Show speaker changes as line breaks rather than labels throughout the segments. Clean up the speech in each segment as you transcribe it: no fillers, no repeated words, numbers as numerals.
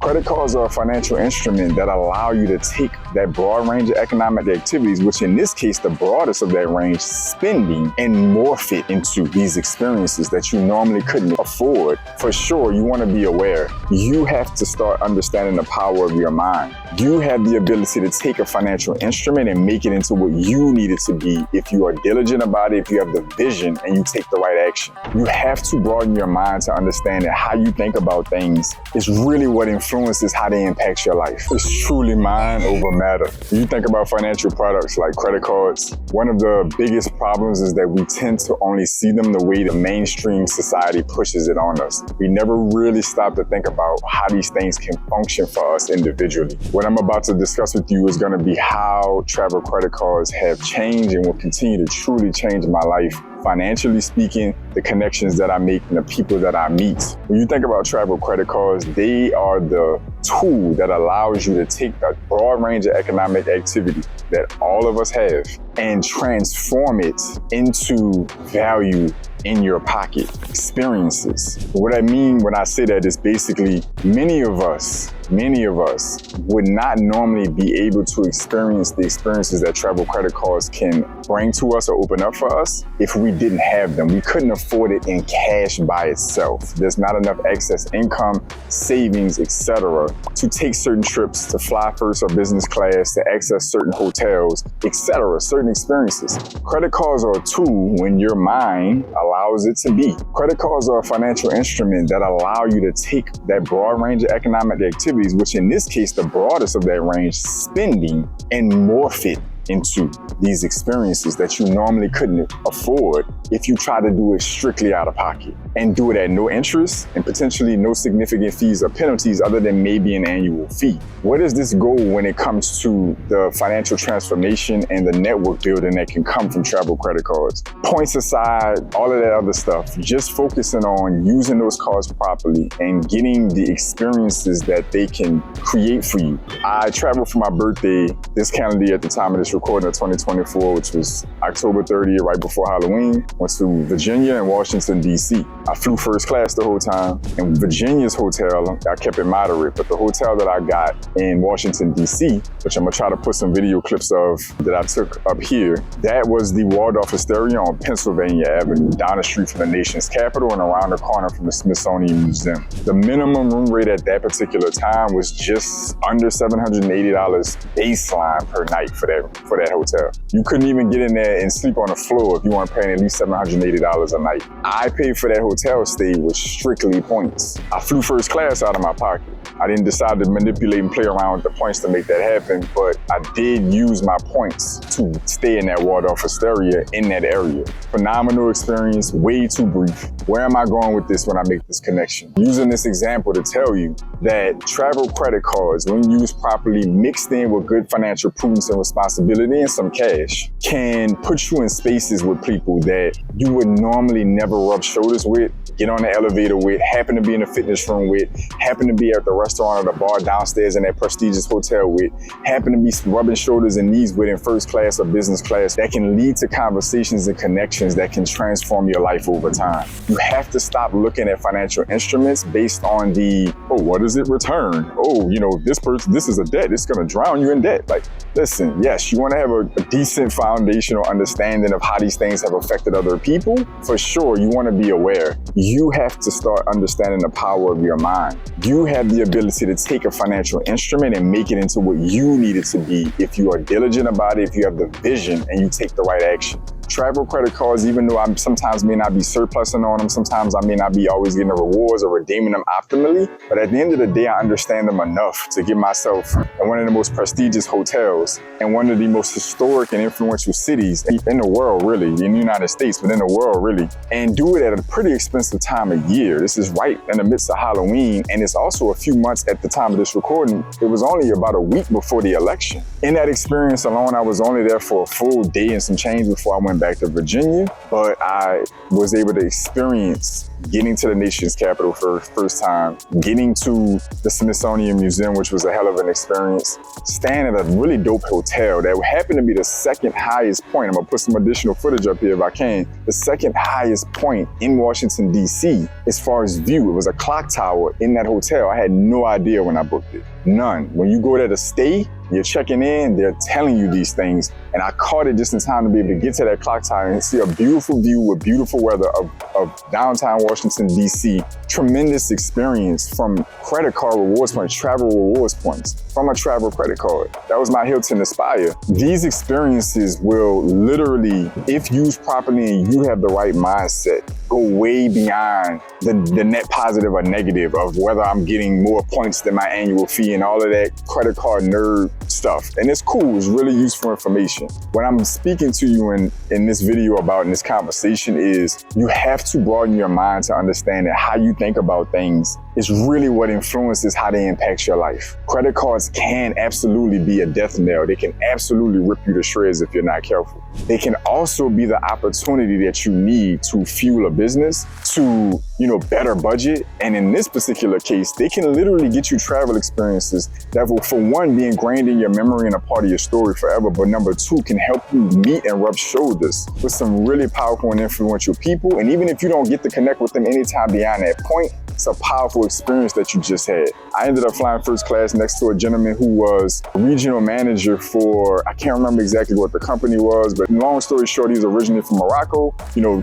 Credit cards are a financial instrument that allow you to take that broad range of economic activities, which in this case, the broadest of that range, spending, and morph it into these experiences that you normally couldn't afford. For sure, you want to be aware. You have to start understanding the power of your mind. You have the ability to take a financial instrument and make it into what you need it to be if you are diligent about it, if you have the vision and you take the right action. You have to broaden your mind to understand that how you think about things is really what influences how they impact your life. It's truly mind over matter. When you think about financial products like credit cards, one of the biggest problems is that we tend to only see them the way the mainstream society pushes it on us. We never really stop to think about how these things can function for us individually. What I'm about to discuss with you is going to be how travel credit cards have changed and will continue to truly change my life. Financially speaking, the connections that I make and the people that I meet. When you think about travel credit cards, they are the tool that allows you to take that broad range of economic activity that all of us have and transform it into value in your pocket, experiences. What I mean when I say that is basically many of us would not normally be able to experience the experiences that travel credit cards can bring to us or open up for us if we didn't have them. We couldn't afford it in cash by itself. There's not enough excess income, savings, etc. to take certain trips, to fly first or business class, to access certain hotels, etc., certain experiences. Credit cards are a tool when your mind allows it to be. Credit cards are a financial instrument that allow you to take that broad range of economic activities, which in this case, the broadest of that range, spending, and morph it into these experiences that you normally couldn't afford if you try to do it strictly out of pocket and do it at no interest and potentially no significant fees or penalties other than maybe an annual fee. Where does this go when it comes to the financial transformation and the network building that can come from travel credit cards? Points aside, all of that other stuff, just focusing on using those cards properly and getting the experiences that they can create for you. I traveled for my birthday this calendar year at the time of this recording of 2024, which was October 30th, right before Halloween. Went to Virginia and Washington, D.C. I flew first class the whole time. In Virginia's hotel, I kept it moderate, but the hotel that I got in Washington, D.C., which I'm gonna try to put some video clips of that I took up here, that was the Waldorf Astoria on Pennsylvania Avenue, down the street from the nation's capital and around the corner from the Smithsonian Museum. The minimum room rate at that particular time was just under $780 baseline per night for that hotel. You couldn't even get in there and sleep on the floor if you weren't paying at least $780 a night. I paid for that hotel stay with strictly points. I flew first class out of my pocket. I didn't decide to manipulate and play around with the points to make that happen, but I did use my points to stay in that Waldorf Astoria in that area. Phenomenal experience, way too brief. Where am I going with this when I make this connection? Using this example to tell you that travel credit cards, when used properly, mixed in with good financial prudence and responsibility and some cash, can put you in spaces with people that you would normally never rub shoulders with, get on the elevator with, happen to be in a fitness room with, happen to be at the restaurant or the bar downstairs in that prestigious hotel with, happen to be rubbing shoulders and knees with in first class or business class, that can lead to conversations and connections that can transform your life over time. You have to stop looking at financial instruments based on what does it return? This is a debt, it's gonna drown you in debt. Like, listen, yes, you wanna have a decent foundational understanding of how these things have affected other people. For sure, you wanna be aware. You have to start understanding the power of your mind. You have the ability to take a financial instrument and make it into what you need it to be if you are diligent about it, if you have the vision and you take the right action. Travel credit cards, even though I sometimes may not be surplusing on them, sometimes I may not be always getting the rewards or redeeming them optimally, but at the end of the day, I understand them enough to get myself in one of the most prestigious hotels in one of the most historic and influential cities in the world, really, in the United States, but in the world, really, and do it at a pretty expensive time of year. This is right in the midst of Halloween, and it's also a few months at the time of this recording. It was only about a week before the election. In that experience alone, I was only there for a full day and some change before I went back to Virginia, but I was able to experience getting to the nation's capital for the first time, getting to the Smithsonian Museum, which was a hell of an experience, staying at a really dope hotel that happened to be the second highest point. I'm gonna put some additional footage up here if I can. The second highest point in Washington, D.C. as far as view. It was a clock tower in that hotel. I had no idea when I booked it. None. When you go there to stay, you're checking in, they're telling you these things. And I caught it just in time to be able to get to that clock tower and see a beautiful view with beautiful weather of downtown Washington, D.C. Tremendous experience from credit card rewards points, travel rewards points, from a travel credit card. That was my Hilton Aspire. These experiences will literally, if used properly and you have the right mindset, go way beyond the net positive or negative of whether I'm getting more points than my annual fee and all of that credit card nerd stuff. And it's cool, it's really useful information. What I'm speaking to you in this video about in this conversation is you have to broaden your mind to understand that how you think about things is really what influences how they impact your life. Credit cards can absolutely be a death knell. They can absolutely rip you to shreds if you're not careful. They can also be the opportunity that you need to fuel a business, to, better budget. And in this particular case, they can literally get you travel experiences that will, for one, be ingrained in your memory and a part of your story forever. But number two, can help you meet and rub shoulders with some really powerful and influential people. And even if you don't get to connect with them anytime beyond that point, it's a powerful experience that you just had. I ended up flying first class next to a gentleman who was regional manager for, I can't remember exactly what the company was, but long story short, he's originally from Morocco,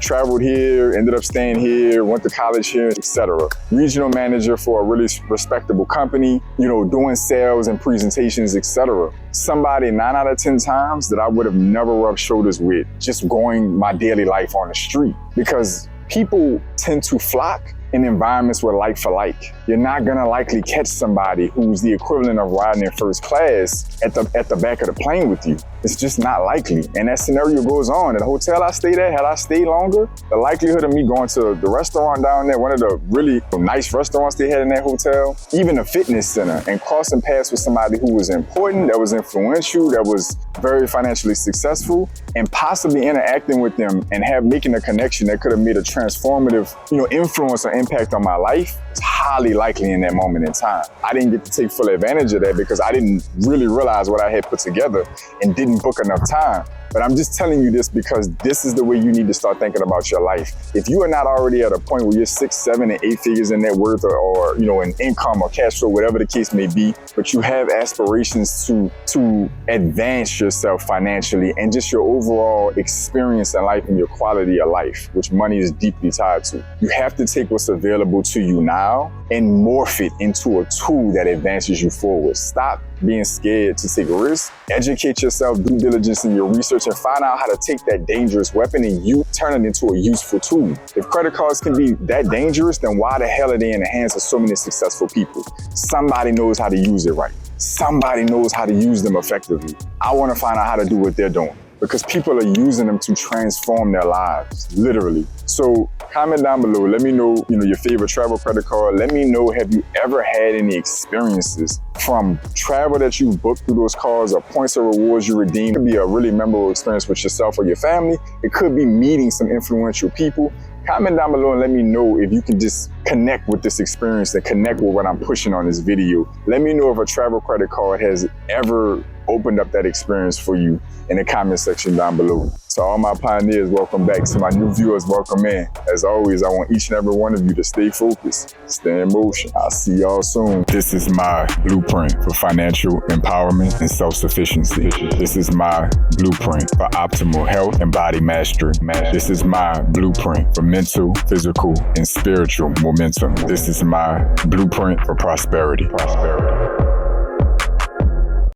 traveled here, ended up staying here, went to college here, etc. Regional manager for a really respectable company, doing sales and presentations, etc. Somebody 9 out of 10 times that I would have never rubbed shoulders with just going my daily life on the street, because people tend to flock in environments where like for like. You're not gonna likely catch somebody who's the equivalent of riding in first class at the back of the plane with you. It's just not likely. And that scenario goes on. At the hotel I stayed at, had I stayed longer, the likelihood of me going to the restaurant down there, one of the really nice restaurants they had in that hotel, even a fitness center, and crossing paths with somebody who was important, that was influential, that was very financially successful, and possibly interacting with them and making a connection that could have made a transformative, influence or impact on my life, it's highly likely in that moment in time. I didn't get to take full advantage of that because I didn't really realize what I had put together and didn't book enough time. But I'm just telling you this because this is the way you need to start thinking about your life. If you are not already at a point where you're 6, 7, and 8 figures in net worth or in income or cash flow, whatever the case may be, but you have aspirations to advance yourself financially and just your overall experience in life and your quality of life, which money is deeply tied to. You have to take what's available to you now and morph it into a tool that advances you forward. Stop being scared to take risks. Educate yourself, due diligence in your research, and find out how to take that dangerous weapon and you turn it into a useful tool. If credit cards can be that dangerous, then why the hell are they in the hands of so many successful people? Somebody knows how to use it right. Somebody knows how to use them effectively. I want to find out how to do what they're doing, because people are using them to transform their lives, literally. So comment down below. Let me know, your favorite travel credit card. Let me know, have you ever had any experiences from travel that you booked through those cards or points or rewards you redeem? It could be a really memorable experience with yourself or your family. It could be meeting some influential people. Comment down below and let me know if you can just connect with this experience and connect with what I'm pushing on this video. Let me know if a travel credit card has ever opened up that experience for you in the comment section down below. To all my pioneers, welcome back. To my new viewers, welcome in. As always, I want each and every one of you to stay focused, stay in motion. I'll see y'all soon. This is my blueprint for financial empowerment and self-sufficiency. This is my blueprint for optimal health and body mastery. This is my blueprint for mental, physical, and spiritual momentum. This is my blueprint for prosperity.